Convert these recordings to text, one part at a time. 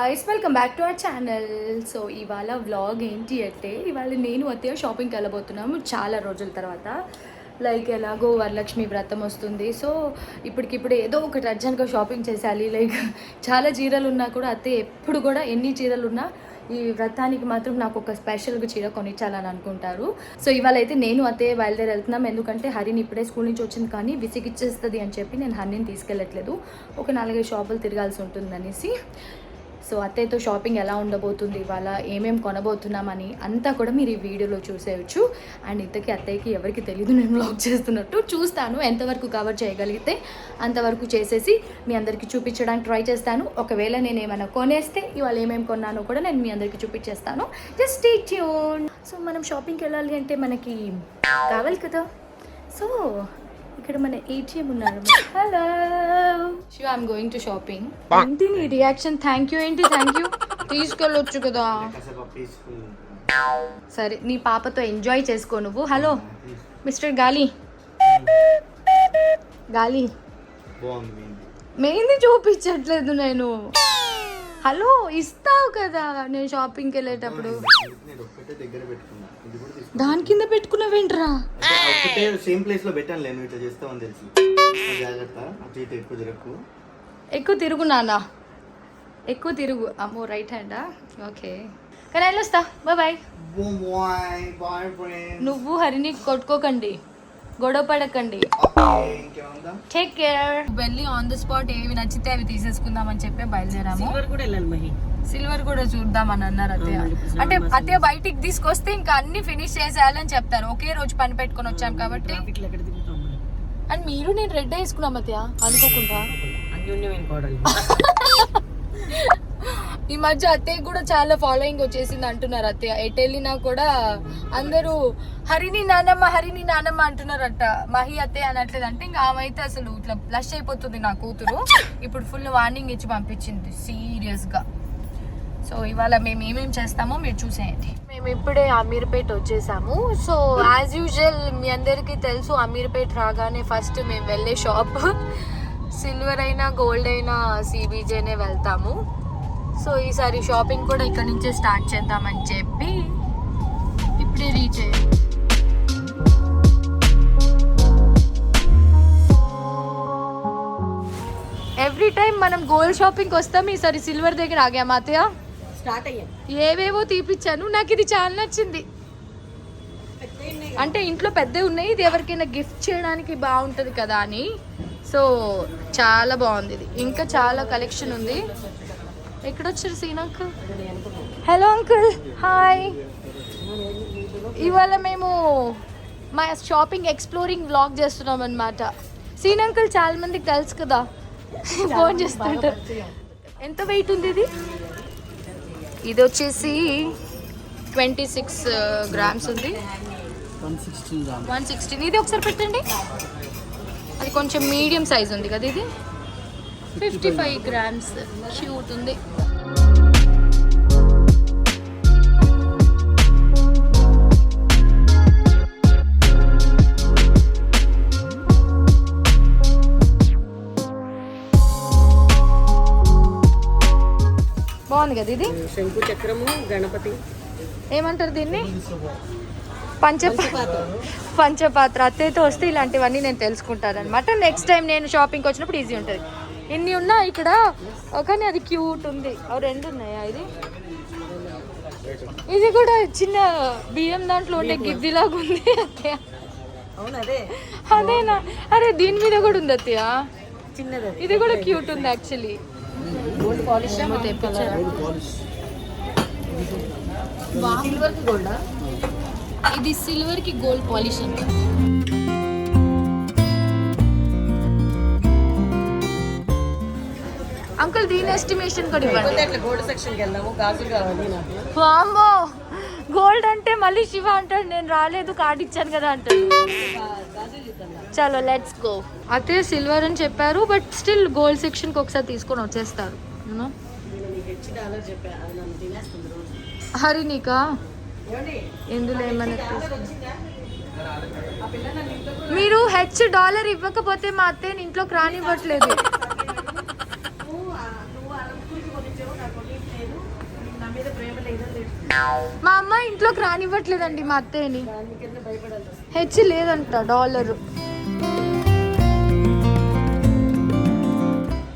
Guys, welcome back to our channel. So ఇవాళ vlog ఏంటి అంటే, ఇవాళ నేను అత్తయ్య షాపింగ్కి వెళ్ళబోతున్నాము చాలా రోజుల తర్వాత. లైక్ ఎలాగో వరలక్ష్మి వ్రతం వస్తుంది. సో ఇప్పటికిప్పుడు ఏదో ఒకటి అర్జెంట్గా షాపింగ్ చేసేయాలి. లైక్ చాలా చీరలు ఉన్నా కూడా అత్తయ్య ఎప్పుడు కూడా ఎన్ని చీరలు ఉన్నా ఈ వ్రతానికి మాత్రం నాకు ఒక స్పెషల్గా చీర కొనిచ్చాలని అనుకుంటారు. సో ఇవాళ అయితే నేను అత్తయ్య బయలుదేరి వెళ్తున్నాం. ఎందుకంటే హరిని ఇప్పుడే స్కూల్ నుంచి వచ్చింది, కానీ విసిగిచ్చేస్తుంది అని చెప్పి నేను హరిని తీసుకెళ్ళట్లేదు. ఒక 4-5 షాపులు తిరగాల్సి ఉంటుందనేసి. సో అత్తయ్యతో షాపింగ్ ఎలా ఉండబోతుంది, ఇవాళ ఏమేమి కొనబోతున్నామని అంతా కూడా మీరు ఈ వీడియోలో చూసేయచ్చు. అండ్ ఇంతకీ అత్తయ్యకి ఎవరికి తెలియదు నేను వ్లాగ్ చేస్తున్నట్టు. చూస్తాను ఎంతవరకు కవర్ చేయగలిగితే అంతవరకు చేసేసి మీ అందరికీ చూపించడానికి ట్రై చేస్తాను. ఒకవేళ నేను ఏమైనా కొనేస్తే ఇవాళ ఏమేమి కొన్నానో కూడా నేను మీ అందరికీ చూపించేస్తాను. Just stay tune. సో మనం షాపింగ్కి వెళ్ళాలి అంటే మనకి కావాలి కదా. సో ఇక్కడ మన ఏటీఎం ఉన్నారు. Hello Shiva, I'm going to shopping. ఏంటి నీ రియాక్షన్? థ్యాంక్ యూ ఏంటి? థ్యాంక్ యూ, తీసుకెళ్ళొచ్చు కదా. సరే, నీ పాపతో ఎంజాయ్ చేసుకో నువ్వు. హలో మిస్టర్ గాలి, గాలి మెయిన్ చూపించట్లేదు నేను. హలో, ఇస్తావు కదా నేను షాపింగ్కి వెళ్ళేటప్పుడు. దాని కింద పెట్టుకున్నావేంట్రా? సేమ్ ప్లేస్ లో పెట్టాను నేను, ఇట్లా చేస్తామని తెలిసి. జాగ్రత్త, అటు ఇటు ఎక్కువ తిరగకు. ఎక్కువ తిరుగు నాన్న, ఎక్కువ తిరుగు. అమ్మో, రైట్ హ్యాండా? ఓకే, కానీ వెళ్ళొస్తా. Bye bye. నువ్వు హరిని కొట్టుకోకండి, గొడవ పడకండి. Take care. వెళ్ళి ఆన్ ద స్పాట్ ఏవి నచ్చితే అవి తీసేసుకుందామని చెప్పి బయలుదేరాము. సిల్వర్ కూడా చూద్దామని అన్నారు అత్తయ్య. అంటే అత్తయ్య బయటికి తీసుకొస్తే ఇంకా అన్ని ఫినిష్ చేసేయాలని చెప్తారు. ఒకే రోజు పని పెట్టుకొని వచ్చాం కాబట్టి. అండ్ మీరు నేను రెడ్ వేసుకున్నాం అత్తయ్య అనుకోకుండా. ఈ మధ్య అత్తయ్య కూడా చాలా ఫాలోయింగ్ వచ్చేసింది అంటున్నారు అత్తయ్య. ఎటు వెళ్ళినా కూడా అందరూ హరిని నానమ్మ అంటున్నారట. మహి అత్తయ్య అనట్లేదు అంటే ఇంకా ఆమె అయితే అసలు ఇట్లా బ్లష్ అయిపోతుంది నా కూతురు. ఇప్పుడు ఫుల్ వార్నింగ్ ఇచ్చి పంపించింది సీరియస్ గా. సో ఇవాళ మేము ఏమేమి చేస్తామో మీరు చూసేయండి. మేము ఇప్పుడే అమీర్పేట్ వచ్చేసాము. సో యాజ్ యూజువల్ మీ అందరికీ తెలుసు, అమీర్పేట్ రాగానే ఫస్ట్ మేము వెళ్ళే షాప్ సిల్వర్ అయినా గోల్డ్ అయినా సిబిజేనే వెళ్తాము. సో ఈసారి షాపింగ్ కూడా ఇక్కడ నుంచే స్టార్ట్ చేద్దామని చెప్పి ఇప్పుడే రీచ్ అయ్యాం. ఎవ్రీ టైం మనం గోల్డ్ షాపింగ్కి వస్తాం, ఈసారి సిల్వర్ దగ్గర ఆగాం అత్తయ్య. స్టార్ట్ అయ్యాం. ఏవేవో తీపిచ్చాను, నాకు ఇది చాలా నచ్చింది. అంటే ఇంట్లో పెద్దవి ఉన్నాయి, ఇది ఎవరికైనా గిఫ్ట్ చేయడానికి బాగుంటుంది కదా అని. సో చాలా బాగుంది ఇది. ఇంకా చాలా కలెక్షన్ ఉంది. ఎక్కడొచ్చారు సీన్ అంకుల్? Hello uncle, hi. ఇవాళ మేము మా షాపింగ్ ఎక్స్ప్లోరింగ్ వ్లాగ్ చేస్తున్నాం అనమాట. సీన్ అంకుల్ చాలా మందికి తెలుసు కదా, ఫోన్ చేస్తుంటారు. ఎంత వెయిట్ ఉంది ఇది? ఇది వచ్చేసి 26 గ్రామ్స్ ఉంది. 116. ఇది ఒకసారి పెట్టండి. అది కొంచెం మీడియం సైజ్ ఉంది కదా. ఇది 55 గ్రామ్స్. క్యూట్ ఉంది. బాగుంది కదా ఇది. శంకు చక్రము, గణపతి ఏమంటారు దీన్ని? పంచపాత్ర. అత్తయ్యతో వస్తే ఇలాంటివన్నీ నేను తెలుసుకుంటాను అనమాట. నెక్స్ట్ టైం నేను షాపింగ్కి వచ్చినప్పుడు ఈజీ ఉంటుంది. ఇన్ని ఉన్నా ఇక్కడ, కానీ అది క్యూట్ ఉంది. అవి 2 ఉన్నాయా? ఇది కూడా చిన్న బియ్యం దాంట్లో ఉండే గిద్దిలాగా ఉంది అత్తయ్య. అదేనా? అరే దీని మీద కూడా ఉంది అత్తయ్య, చిన్నది. ఇది కూడా క్యూట్ ఉంది యాక్చువల్లీ. గోల్డ్ పాలిష్ తెప్పించారు. ఇది సిల్వర్ కి గోల్డ్ పాలిష్ అంట. అంకుల్ దీని ఎస్టిమేషన్ కూడా ఇవ్వండి. గోల్డ్ సెక్షన్కి వెళ్దాము. గాజులు కావాలి నాకు. వామ్మో, గోల్డ్ అంటే మళ్ళీ శివ అంటాడు నేను రాలేదు, కార్డు ఇచ్చాను కదా అంటాడు. చలో లెట్స్ గో. అయితే సిల్వర్ అని చెప్పారు, బట్ స్టిల్ గోల్డ్ సెక్షన్కి ఒకసారి తీసుకొని వచ్చేస్తారు. హరినికా ఎందులో ఏమన్నా మీరు $H ఇవ్వకపోతే మా అత్తయ్యని ఇంట్లోకి రానివ్వట్లేదు. మా అమ్మ ఇంట్లోకి రానివ్వట్లేదండి మా అత్తయ్యని. దానికన్నా భయపడాలి. హెచ్ లేదంట $.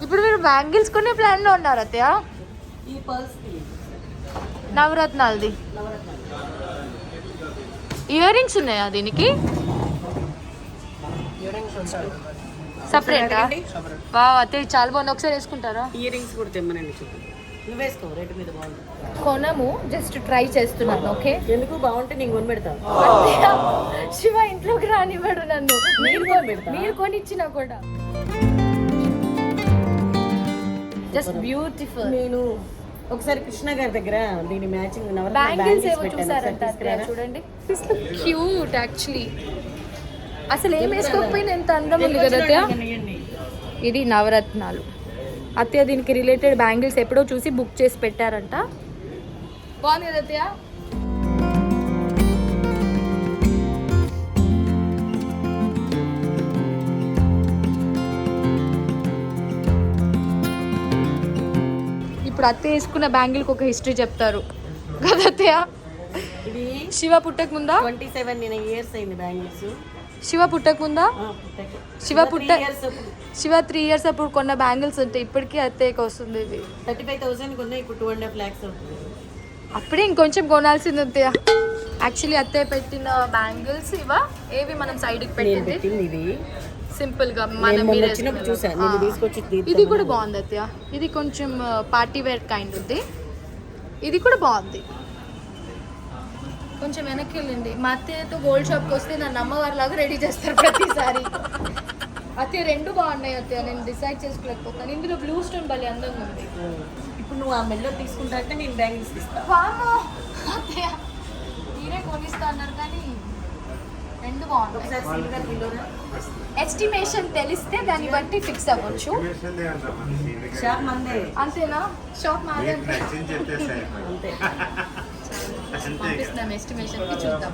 ఇప్పుడు మీరు బ్యాంగిల్స్ కొనే ప్లాన్ లో ఉన్నారు అత్తయ్య? ఈ పర్స్ నవరత్నాలది ఇయర్ రింగ్స్ ఉన్నాయా దీనికి సపరేటా? వా అత్తయ్య చాలా బాగుంది, ఒకసారి వేసుకుంటారా? ఇయర్ రింగ్స్ కూడా తెమ్మనండి చూద్దాం. నువ్వు వేసుకో, రేటు మీద బాగుంది. కొనము, జస్ట్ ట్రై చేస్తున్నాను. ఓకే, ఎందుకు బాగుంటే నేను కొని పెడతాను. శివ ఇంట్లోకి రానివ్వడు నన్ను. మీరు కొనిచ్చినా కూడా. Just beautiful. నేను ఒకసారి కృష్ణ గారి దగ్గర దీని మ్యాచింగ్ బ్యాంగిల్స్ ఏవో చూసారంట అత్తయ్య, చూడండి. Cute actually. అసలు ఏం వేసుకోకపోయినా ఎంత అందం ఉంది కదా అత్తయ్య. ఇది నవరత్నాలు. అత్తయ్య దీనికి రిలేటెడ్ బ్యాంగిల్స్ ఎప్పుడో చూసి బుక్ చేసి పెట్టారంట. బాగుంది కదా అత్తయ్య? ఇప్పుడు అత్తయ్య వేసుకున్న బ్యాంగిల్కి ఒక హిస్టరీ చెప్తారు కదా అత్తయ్య. ఇది శివ పుట్టక ముందా? 27 ఇయర్స్ అయింది బ్యాంగిల్స్. శివ పుట్టక ముందా? శివ 3 years అప్పుడు కొన్న బ్యాంగిల్స్ ఉంటే ఇప్పటికీ అత్తయ్యకి వస్తుంది. ఇది 35,000 కొన్నా, ఇప్పుడు 2.5 lakhs అవుతుంది. అప్పుడే ఇంకొంచెం కొనాల్సింది అత్తయ్య. యాక్చువల్లీ అత్తయ్య పెట్టిన బ్యాంగిల్స్ ఇవా ఏవి మనం సైడ్కి పెట్టింది ఇది సింపుల్ గా నేను మనం మొన్న వచ్చినప్పుడు చూసాను, నేను తీసుకొచ్చి ఇది కూడా బాగుంది అత్తయ్య. ఇది కొంచెం పార్టీ వేర్ కైండ్ ఉంది. ఇది కూడా బాగుంది. కొంచెం వెనక్కి వెళ్ళండి. మా అత్తయ్యతో గోల్డ్ షాప్కి వస్తే నన్ను అమ్మవారి లాగా రెడీ చేస్తారు ప్రతిసారి. అత్తయ్య రెండు బాగున్నాయి అత్తయ్య, నేను డిసైడ్ చేసుకోలేకపోతాను. ఇందులో బ్లూ స్టోన్ భలే అందంగా ఉంది. ఇప్పుడు నువ్వు ఆ మెల్లో తీసుకుంటా అంటే నేను బ్యాంగిల్స్ ఇస్తాను. వామ్మో అత్తయ్య, మీరే కొనిస్తా అన్నారు కానీ రెండు బాగుంటాయి. ఒకసారి సిల్వర్ బిలోనా ఎస్టిమేషన్ తెలిస్తే దాన్ని బట్టి ఫిక్స్ అవ్వచ్చు. షాప్ మందే అంతేనా? షాప్ మాదే అంతే. పంపిస్తున్నాం ఎస్టిమేషన్కి, చూద్దాం.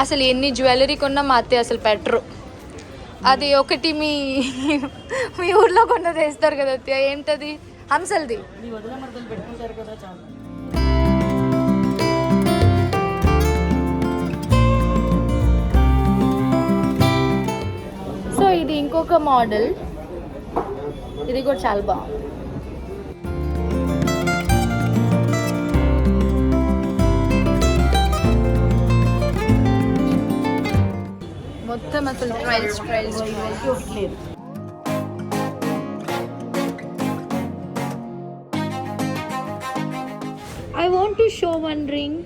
అసలు ఎన్ని జ్యువెలరీ కొన్నా మా అత్తయ్య అసలు పెట్టరు. అది ఒకటి మీ ఊర్లో కొన్నది వేస్తారు కదా అత్తయ్య, ఏంటది? హంసల్ది. మీ వదిన మరదలు పెట్టుకుంటారు కదా చాలా. సో ఇది ఇంకొక మోడల్, ఇది కూడా చాలా బాగుంది. మొత్తం అసలు ట్రైల్స్ లేదు. I want to show one ring.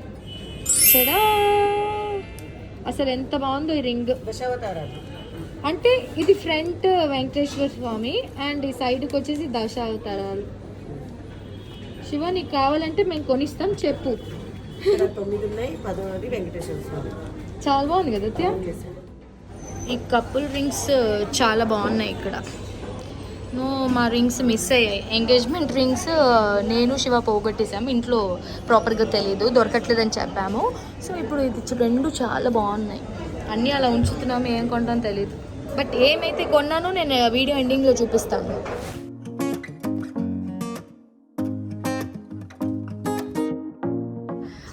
అసలు ఎంత బాగుందో ఈ రింగ్. దశావతారాలు అంటే ఇది ఫ్రంట్ వెంకటేశ్వర స్వామి అండ్ ఈ సైడ్కి వచ్చేసి దశావతారాలు. శివ నీకు కావాలంటే మేము కొనిస్తాం, చెప్పు. 9 ఉన్నాయి, 10వ వెంకటేశ్వర స్వామి. చాలా బాగుంది కదా అత్తయ్య. ఈ కపుల్ రింగ్స్ చాలా బాగున్నాయి ఇక్కడ. మా రింగ్స్ మిస్ అయ్యాయి. ఎంగేజ్మెంట్ రింగ్స్ నేను శివ పోగొట్టేసాము, ఇంట్లో ప్రాపర్గా తెలియదు, దొరకట్లేదని చెప్పాము. సో ఇప్పుడు ఇది రెండు చాలా బాగున్నాయి. అన్నీ అలా ఉంచుతున్నాము, ఏం కొంటామో తెలియదు. బట్ ఏమైతే కొన్నానో నేను వీడియో ఎండింగ్లో చూపిస్తాను.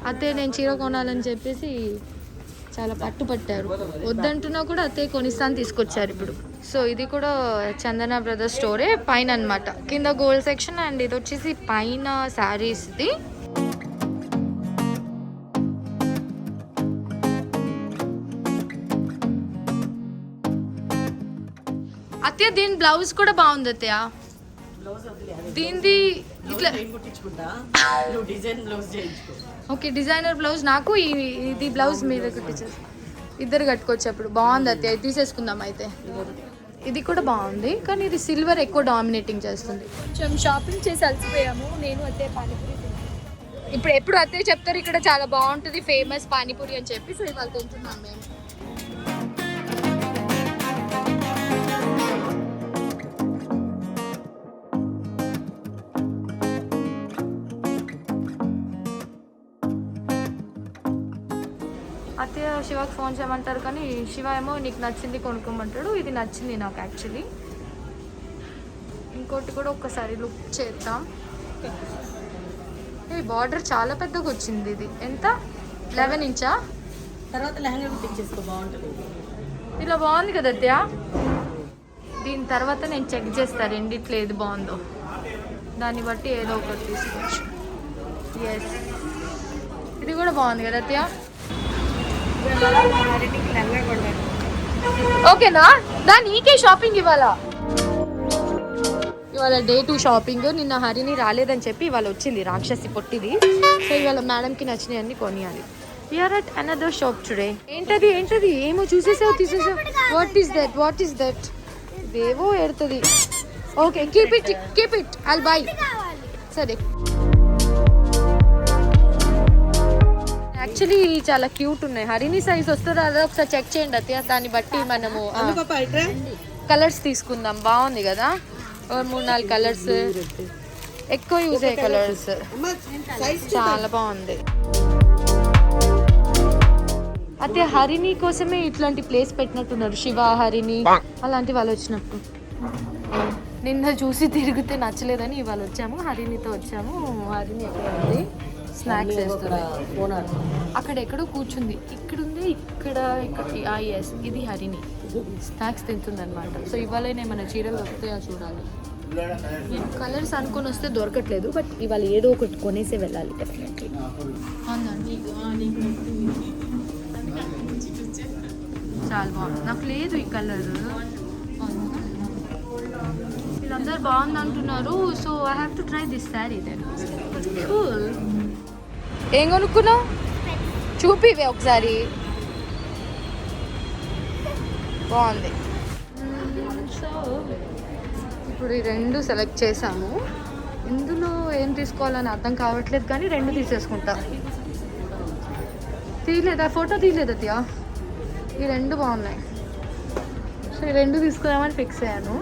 అత్తయ్య నేను చీర కొనాలని చెప్పేసి చాలా పట్టుపట్టారు. వద్దంటున్నా కూడా అత్తయ్య కొనిస్తాను తీసుకొచ్చారు ఇప్పుడు. సో ఇది కూడా చందన బ్రదర్స్ స్టోరే, పైన అన్నమాట. కింద గోల్డ్ సెక్షన్ అండ్ ఇది వచ్చేసి పైన శారీస్ది. అత్తయ్య దీని బ్లౌజ్ కూడా బాగుంది అత్తయ్య. దీనిది ఇట్లా డిజైన్ బ్లౌజ్ చేయించుకో. ఓకే, డిజైనర్ బ్లౌజ్ నాకు, ఇది బ్లౌజ్ మీద కుట్టించారు. ఇద్దరు కట్టుకోవచ్చు. అప్పుడు బాగుంది అత్తయ్య, తీసేసుకుందాం అయితే. ఇది కూడా బాగుంది కానీ ఇది సిల్వర్ ఎక్కువ డామినేటింగ్ చేస్తుంది. కొంచెం షాపింగ్ చేసి అలసిపోయాము నేను అత్తయ్య. పానీపూరి ఇప్పుడు ఎప్పుడు అత్తయ్య చెప్తారు ఇక్కడ చాలా బాగుంటుంది ఫేమస్ పానీపూరి అని చెప్పి. సో ఇవాళ తింటున్నాం మేము. అత్తయ్య శివకి ఫోన్ చేయమంటారు కానీ శివ ఏమో నీకు నచ్చింది కొనుక్కోమంటాడు. ఇది నచ్చింది నాకు యాక్చువల్లీ. ఇంకోటి కూడా ఒక్కసారి లుక్ చేద్దాం. ఈ బార్డర్ చాలా పెద్దగా వచ్చింది. ఇది ఎంత 11 ఇంచా? తర్వాత లెహంగా కుట్టించేసుకో బాగుంటుంది. ఇలా బాగుంది కదా అత్తయ్య. దీని తర్వాత నేను చెక్ చేస్తాను రెండిట్లో ఏది బాగుందో, దాన్ని బట్టి ఏదో ఒకటి తీసుకోవచ్చు. ఎస్, ఇది కూడా బాగుంది కదా అత్తయ్య. లెహంగా కూడా ఓకేనా? దాని నీకే షాపింగ్ ఇవ్వాలా? ఇవాళ డే 2 షాపింగ్. నిన్న హరిని రాలేదని చెప్పి ఇవాళ వచ్చింది రాక్షసి పొట్టిది. సో ఇవాళ మేడంకి నచ్చినవి అన్ని కొనియాలి. We're at another shop today. ఏంటది ఏంటది? ఏమో చూసేసావు తీసేసావు. What is that? ఇదేవో ఎడుతుంది. Okay, keep it I'll buy. సరే, యాక్చువల్లీ చాలా క్యూట్ ఉన్నాయి. హరిని సైజ్ వస్తుందా అదే ఒకసారి చెక్ చేయండి అత్తయ్య. దాన్ని బట్టి మనము కలర్స్ తీసుకుందాం. బాగుంది కదా, 3-4 కలర్స్, ఎక్కువ యూజ్ అయ్యే కలర్స్. చాలా బాగుంది అత్తయ్య. హరిని కోసమే ఇట్లాంటి ప్లేస్ పెట్టినట్టున్నారు, శివ హరిని అలాంటి వాళ్ళు వచ్చినప్పుడు. నిన్న చూసి తిరిగితే నచ్చలేదని ఇవాళ వచ్చాము, హరినితో వచ్చాము. హరిని ఎక్కడ ఉంది? స్నాక్స్ వేస్తుంది. అక్కడ ఎక్కడో కూర్చుంది. ఇక్కడ ఉంది, ఇక్కడ ఎస్, ఇది హరిని స్నాక్స్ తింటుంది అనమాట. సో ఇవాళ ఏమైనా చీరలు దొరుకుతాయో చూడాలి. కలర్స్ అనుకొని వస్తే దొరకట్లేదు, బట్ ఇవాళ ఏదో ఒకటి కొనేసే వెళ్ళాలి డెఫినెట్లీ. చాలా బాగుంది. నాకు లేదు ఈ కలర్. వీళ్ళందరూ బాగుంది అంటున్నారు, so I have to try this sari then. Cool. ఏం కొనుక్కున్నావు? చూపివే ఒకసారి. బాగుంది. సో ఇప్పుడు ఈ 2 సెలెక్ట్ చేసాము. ఇందులో ఏం తీసుకోవాలని అర్థం కావట్లేదు, కానీ 2 తీసేసుకుంటా. తీయలేదా ఫోటో? తీయలేదు అత్తయ్య. ఈ 2 బాగున్నాయి, సో ఈ 2 తీసుకుందామని ఫిక్స్ అయ్యాను.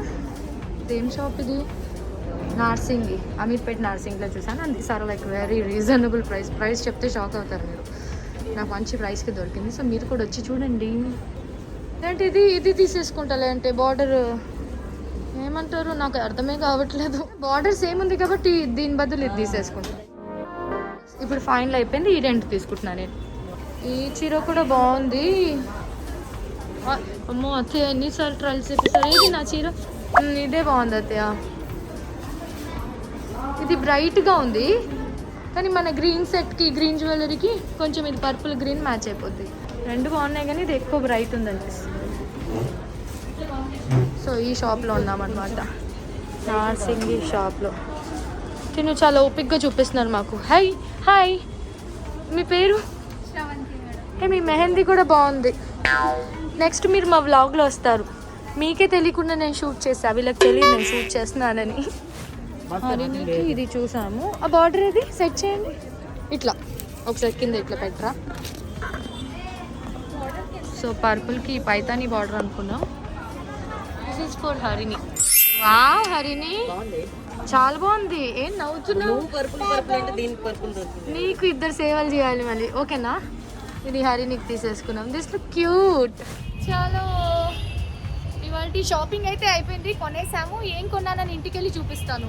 ఇదేం షాప్ ఇది? నార్సింగి, అమీర్పేట్ నార్సింగ్లో చూసాను. అంది sir like very reasonable price చెప్తే షాక్ అవుతారు మీరు. నాకు మంచి ప్రైస్కి దొరికింది, సో మీరు కూడా వచ్చి చూడండి. ఏంటి ఇది తీసేసుకుంటా అంటే బార్డర్ ఏమంటారు నాకు అర్థమే కావట్లేదు. బార్డర్ సేమ్ ఉంది కాబట్టి దీని బదులు ఇది తీసేసుకుంటా. ఇప్పుడు ఫైనల్ అయిపోయింది, ఈ 2 తీసుకుంటున్నాను నేను. ఈ చీర కూడా బాగుంది. అమ్మో అత్తయ్య ఎన్నిసార్లు ట్రయల్స్ చేపిస్తారు. ఏది నా చీర? ఇదే బాగుంది అత్తయ్య. ఇది బ్రైట్గా ఉంది, కానీ మన గ్రీన్ సెట్కి గ్రీన్ జ్యువెలరీకి కొంచెం ఇది పర్పుల్ గ్రీన్ మ్యాచ్ అయిపోద్ది. 2 బాగున్నాయి, కానీ ఇది ఎక్కువ బ్రైట్ ఉంది అనిపిస్తుంది. సో ఈ షాప్లో ఉన్నామన్నమాట, నార్సింగి షాప్లో. తిను చాలా ఓపిక్గా చూపిస్తున్నారు మాకు. హాయ్, మీ పేరు? మీ మెహందీ కూడా బాగుంది. నెక్స్ట్ మీరు మా వ్లాగ్లో వస్తారు. మీకే తెలియకుండా నేను షూట్ చేసా, వీళ్ళకి తెలియదు నేను షూట్ చేస్తున్నానని. హరినికి ఇది చూసాము. ఆ బార్డర్ ఇది సెట్ చేయండి. ఇట్లా ఒకసారి కింద ఇట్లా పెట్టరా. సో పర్పుల్కి పైతాని బార్డర్ అనుకున్నాం. దిస్ ఇస్ ఫర్ హరిని. వావ్ హరిని చాలా బాగుంది. ఏం నవ్వుతున్నావు? నీకు 2 సేవలు చేయాలి మళ్ళీ, ఓకేనా? ఇది హరినికి తీసేసుకున్నాం. This look cute. చాలా ఇవాళ షాపింగ్ అయితే అయిపోయింది, కొనేసాము. ఏం కొన్నానని ఇంటికి వెళ్ళి చూపిస్తాను.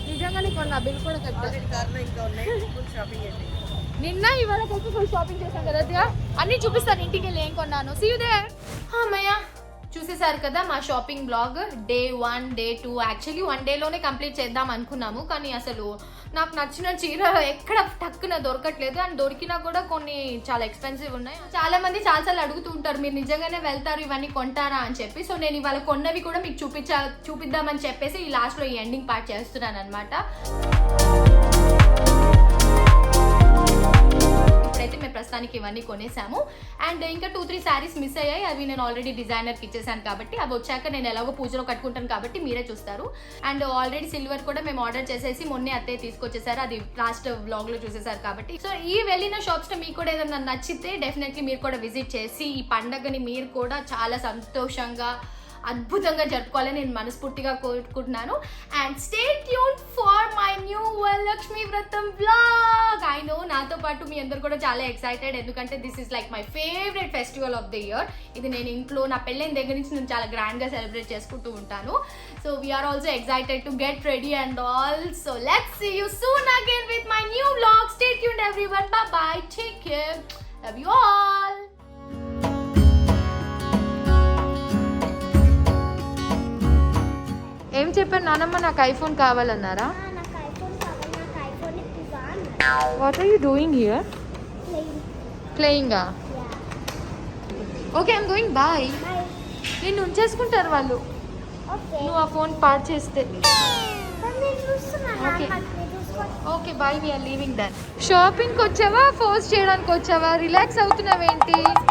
నిజంగానే కొన్నా, బిల్ కూడా కట్టాను. నిన్న ఇవాళ కలిసి ఫుల్ షాపింగ్ చేశాం కదా, అన్నీ చూపిస్తాను ఇంటికి వెళ్ళి ఏం కొన్నాను. See you there. అమ్మయ్య, చూసేసారు కదా మా shopping blog. Day 1 day 2 actually 1 డేలోనే కంప్లీట్ చేద్దాం అనుకున్నాము, కానీ అసలు నాకు నచ్చిన చీర ఎక్కడ టక్కున దొరకట్లేదు. అండ్ దొరికినా కూడా కొన్ని చాలా ఎక్స్పెన్సివ్ ఉన్నాయి. చాలా మంది చాలాసార్లు అడుగుతూ ఉంటారు, మీరు నిజంగానే వెళ్తారు ఇవన్నీ కొంటారా అని చెప్పి. సో నేను ఇవాళ కొన్నవి కూడా మీకు చూపిద్దామని చెప్పేసి ఈ లాస్ట్లో ఈ ఎండింగ్ పార్ట్ చేస్తున్నాను అనమాట. ఇప్పుడైతే మేము ప్రస్తుతానికి ఇవన్నీ కొనేసాము. అండ్ ఇంకా 2-3 శారీస్ మిస్ అయ్యాయి, అవి నేను ఆల్రెడీ డిజైనర్కి ఇచ్చేసాను కాబట్టి అవి వచ్చాక నేను ఎలాగో పూజలో కట్టుకుంటాను కాబట్టి మీరే చూస్తారు. అండ్ ఆల్రెడీ సిల్వర్ కూడా మేము ఆర్డర్ చేసేసి మొన్నే అత్తయ్య తీసుకొచ్చేసారు, అది లాస్ట్ వ్లాగ్లో చూసేసారు కాబట్టి. సో ఈ వెళ్ళిన షాప్స్లో మీకు కూడా ఏదైనా నచ్చితే డెఫినెట్లీ మీరు కూడా విజిట్ చేసి ఈ పండగని మీరు కూడా చాలా సంతోషంగా అద్భుతంగా జరుపుకోవాలని నేను మనస్ఫూర్తిగా కోరుకుంటున్నాను. And stay tune for my new Varalakshmi వ్రతం వ్లాగ్. ఐ నో నాతో పాటు మీ అందరు కూడా చాలా ఎక్సైటెడ్, ఎందుకంటే this is like my favourite festival of the year. ఇది నేను ఇంట్లో నా పెళ్ళైన దగ్గర నుంచి నేను చాలా గ్రాండ్గా సెలబ్రేట్ చేసుకుంటూ ఉంటాను. So we're also excited to get ready and all. So let's see you soon again with my new vlog. Stay tuned everyone. Bye bye. Take care. Love you all. ఏం చెప్పారు నానమ్మ? నాకు ఐఫోన్ కావాలన్నారా? What are you doing here? ప్లేయింగా? Okay, I'm going. Bye. నేను ఉంచేసుకుంటారు వాళ్ళు నువ్వు ఆ ఫోన్ పాడు చేస్తే. Okay bye, we're leaving then. షాపింగ్కి వచ్చావా, ఫోర్స్ చేయడానికి వచ్చావా? రిలాక్స్ అవుతున్నావేంటి?